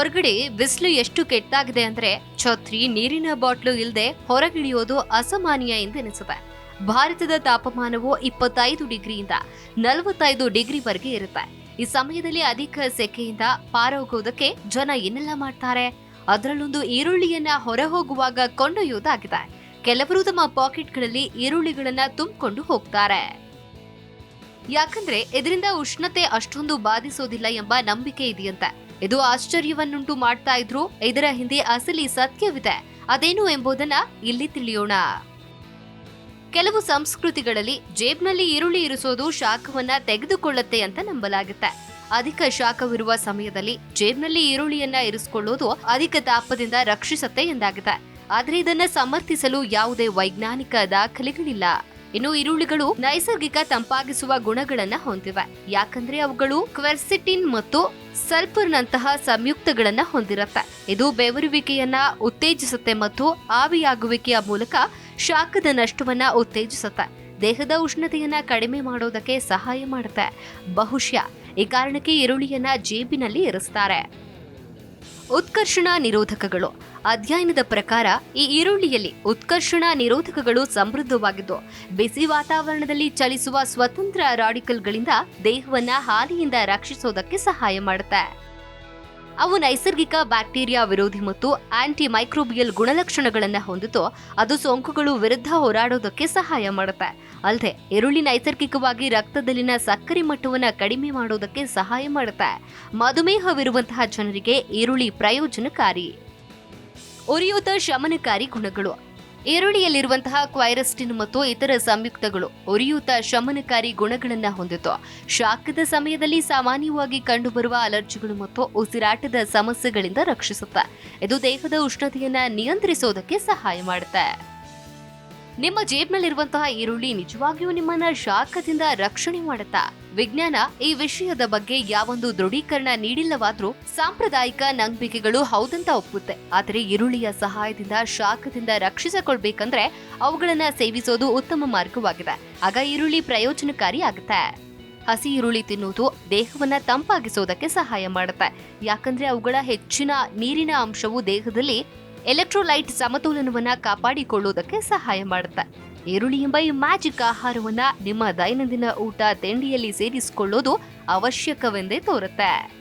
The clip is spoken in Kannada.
ಹೊರಗಡೆ ಬಿಸಿಲು ಎಷ್ಟು ಕೆಟ್ಟಾಗಿದೆ ಅಂದ್ರೆ ಛತ್ರಿ, ನೀರಿನ ಬಾಟ್ಲು ಇಲ್ಲದೆ ಹೊರಗಿಳಿಯೋದು ಅಸಾಮಾನ್ಯ ಎಂದೆನಿಸುತ್ತೆ. ಭಾರತದ ತಾಪಮಾನವು 25 ಡಿಗ್ರಿಯಿಂದ 45 ಡಿಗ್ರಿವರೆಗೆ ಇರುತ್ತೆ. ಈ ಸಮಯದಲ್ಲಿ ಅಧಿಕ ಸೆಕೆಯಿಂದ ಪಾರೋಗೋದಕ್ಕೆ ಜನ ಏನೆಲ್ಲ ಮಾಡ್ತಾರೆ? ಅದರಲ್ಲೊಂದು ಈರುಳ್ಳಿಯನ್ನ ಹೊರ ಹೋಗುವಾಗ ಕೊಂಡೊಯ್ಯೋದಾಗಿದೆ. ಕೆಲವರು ತಮ್ಮ ಪಾಕೆಟ್ಗಳಲ್ಲಿ ಈರುಳ್ಳಿಗಳನ್ನ ತುಂಬಿಕೊಂಡು ಹೋಗ್ತಾರೆ. ಯಾಕಂದ್ರೆ ಇದರಿಂದ ಉಷ್ಣತೆ ಅಷ್ಟೊಂದು ಬಾಧಿಸೋದಿಲ್ಲ ಎಂಬ ನಂಬಿಕೆ ಇದೆಯಂತೆ. ಇದು ಆಶ್ಚರ್ಯವನ್ನುಂಟು ಮಾಡ್ತಾ ಇದ್ರು ಇದರ ಹಿಂದೆ ಅಸಲಿ ಸತ್ಯವಿದೆ. ಅದೇನು ಎಂಬುದನ್ನ ಇಲ್ಲಿ ತಿಳಿಯೋಣ. ಕೆಲವು ಸಂಸ್ಕೃತಿಗಳಲ್ಲಿ ಜೇಬ್ನಲ್ಲಿ ಈರುಳ್ಳಿ ಇರಿಸೋದು ಶಾಖವನ್ನ ತೆಗೆದುಕೊಳ್ಳುತ್ತೆ ಅಂತ ನಂಬಲಾಗುತ್ತೆ. ಅಧಿಕ ಶಾಖವಿರುವ ಸಮಯದಲ್ಲಿ ಜೇಬ್ನಲ್ಲಿ ಈರುಳ್ಳಿಯನ್ನ ಇರಿಸಿಕೊಳ್ಳೋದು ಅಧಿಕ ತಾಪದಿಂದ ರಕ್ಷಿಸುತ್ತೆ ಎಂದಾಗಿದೆ. ಆದ್ರೆ ಇದನ್ನ ಸಮರ್ಥಿಸಲು ಯಾವುದೇ ವೈಜ್ಞಾನಿಕ ದಾಖಲೆಗಳಿಲ್ಲ. ಇನ್ನು ಈರುಳ್ಳಿಗಳು ನೈಸರ್ಗಿಕ ತಂಪಾಗಿಸುವ ಗುಣಗಳನ್ನ ಹೊಂದಿವೆ. ಯಾಕಂದ್ರೆ ಅವುಗಳು ಕ್ವೆರ್ಸಿಟಿನ್ ಮತ್ತು ಸಲ್ಫರ್ನಂತಹ ಸಂಯುಕ್ತಗಳನ್ನ ಹೊಂದಿರುತ್ತೆ. ಇದು ಬೆವರುವಿಕೆಯನ್ನ ಉತ್ತೇಜಿಸುತ್ತೆ ಮತ್ತು ಆವಿಯಾಗುವಿಕೆಯ ಮೂಲಕ ಶಾಖದ ನಷ್ಟವನ್ನ ಉತ್ತೇಜಿಸುತ್ತೆ. ದೇಹದ ಉಷ್ಣತೆಯನ್ನ ಕಡಿಮೆ ಮಾಡೋದಕ್ಕೆ ಸಹಾಯ ಮಾಡುತ್ತೆ. ಬಹುಶಃ ಈ ಕಾರಣಕ್ಕೆ ಈರುಳ್ಳಿಯನ್ನ ಜೇಬಿನಲ್ಲಿ ಇರಿಸ್ತಾರೆ. ಉತ್ಕರ್ಷಣ ನಿರೋಧಕಗಳು. ಅಧ್ಯಯನದ ಪ್ರಕಾರ ಈ ಈರುಳ್ಳಿಯಲ್ಲಿ ಉತ್ಕರ್ಷಣ ನಿರೋಧಕಗಳು ಸಮೃದ್ಧವಾಗಿದ್ದು ಬಿಸಿ ವಾತಾವರಣದಲ್ಲಿ ಚಲಿಸುವ ಸ್ವತಂತ್ರ ರಾಡಿಕಲ್ಗಳಿಂದ ದೇಹವನ್ನ ಹಾನಿಯಿಂದ ರಕ್ಷಿಸೋದಕ್ಕೆ ಸಹಾಯ ಮಾಡುತ್ತೆ. ಅವು ನೈಸರ್ಗಿಕ ಬ್ಯಾಕ್ಟೀರಿಯಾ ವಿರೋಧಿ ಮತ್ತು ಆಂಟಿ ಮೈಕ್ರೋಬಿಯಲ್ ಗುಣಲಕ್ಷಣಗಳನ್ನ ಹೊಂದಿದ್ದು ಅದು ಸೋಂಕುಗಳು ವಿರುದ್ಧ ಹೋರಾಡೋದಕ್ಕೆ ಸಹಾಯ ಮಾಡುತ್ತೆ. ಅಲ್ಲದೆ ಈರುಳ್ಳಿ ನೈಸರ್ಗಿಕವಾಗಿ ರಕ್ತದಲ್ಲಿನ ಸಕ್ಕರೆ ಮಟ್ಟವನ್ನ ಕಡಿಮೆ ಮಾಡೋದಕ್ಕೆ ಸಹಾಯ ಮಾಡುತ್ತೆ. ಮಧುಮೇಹವಿರುವಂತಹ ಜನರಿಗೆ ಈರುಳ್ಳಿ ಪ್ರಯೋಜನಕಾರಿ. ಉರಿಯೂತ ಶಮನಕಾರಿ ಗುಣಗಳು. ಈರುಳ್ಳಿಯಲ್ಲಿರುವಂತಹ ಕ್ವೈರಸ್ಟಿನ್ ಮತ್ತು ಇತರ ಸಂಯುಕ್ತಗಳು ಉರಿಯೂತ ಶಮನಕಾರಿ ಗುಣಗಳನ್ನ ಹೊಂದಿದ್ದು ಶಾಖದ ಸಮಯದಲ್ಲಿ ಸಾಮಾನ್ಯವಾಗಿ ಕಂಡುಬರುವ ಅಲರ್ಜಿಗಳು ಮತ್ತು ಉಸಿರಾಟದ ಸಮಸ್ಯೆಗಳಿಂದ ರಕ್ಷಿಸುತ್ತೆ. ಇದು ದೇಹದ ಉಷ್ಣತೆಯನ್ನ ನಿಯಂತ್ರಿಸೋದಕ್ಕೆ ಸಹಾಯ ಮಾಡುತ್ತೆ. ನಿಮ್ಮ ಜೇಬ್ನಲ್ಲಿರುವಂತಹ ಈರುಳ್ಳಿ ನಿಜವಾಗಿಯೂ ನಿಮ್ಮನ್ನ ಶಾಖದಿಂದ ರಕ್ಷಣೆ ಮಾಡುತ್ತಾ? ವಿಜ್ಞಾನ ಈ ವಿಷಯದ ಬಗ್ಗೆ ಯಾವೊಂದು ದೃಢೀಕರಣ ನೀಡಿಲ್ಲವಾದ್ರೂ ಸಾಂಪ್ರದಾಯಿಕ ನಂಬಿಕೆಗಳು ಹೌದಂತ ಒಪ್ಪುತ್ತೆ. ಆದರೆ ಈರುಳ್ಳಿಯ ಸಹಾಯದಿಂದ ಶಾಖದಿಂದ ರಕ್ಷಿಸಿಕೊಳ್ಬೇಕಂದ್ರೆ ಅವುಗಳನ್ನ ಸೇವಿಸೋದು ಉತ್ತಮ ಮಾರ್ಗವಾಗಿದೆ. ಆಗ ಈರುಳ್ಳಿ ಪ್ರಯೋಜನಕಾರಿ ಆಗುತ್ತೆ. ಹಸಿ ಈರುಳ್ಳಿ ತಿನ್ನುವುದು ದೇಹವನ್ನ ತಂಪಾಗಿಸೋದಕ್ಕೆ ಸಹಾಯ ಮಾಡುತ್ತೆ. ಯಾಕಂದ್ರೆ ಅವುಗಳ ಹೆಚ್ಚಿನ ನೀರಿನ ಅಂಶವು ದೇಹದಲ್ಲಿ ಎಲೆಕ್ಟ್ರೋಲೈಟ್ ಸಮತೋಲನವನ್ನ ಕಾಪಾಡಿಕೊಳ್ಳುವುದಕ್ಕೆ ಸಹಾಯ ಮಾಡುತ್ತೆ. ಈರುಳ್ಳಿ ಎಂಬ ಈ ಮ್ಯಾಜಿಕ್ ಆಹಾರವನ್ನ ನಿಮ್ಮ ದೈನಂದಿನ ಊಟ ತಿಂಡಿಯಲ್ಲಿ ಸೇರಿಸಿಕೊಳ್ಳೋದು ಅವಶ್ಯಕವೆಂದೇ ತೋರುತ್ತೆ.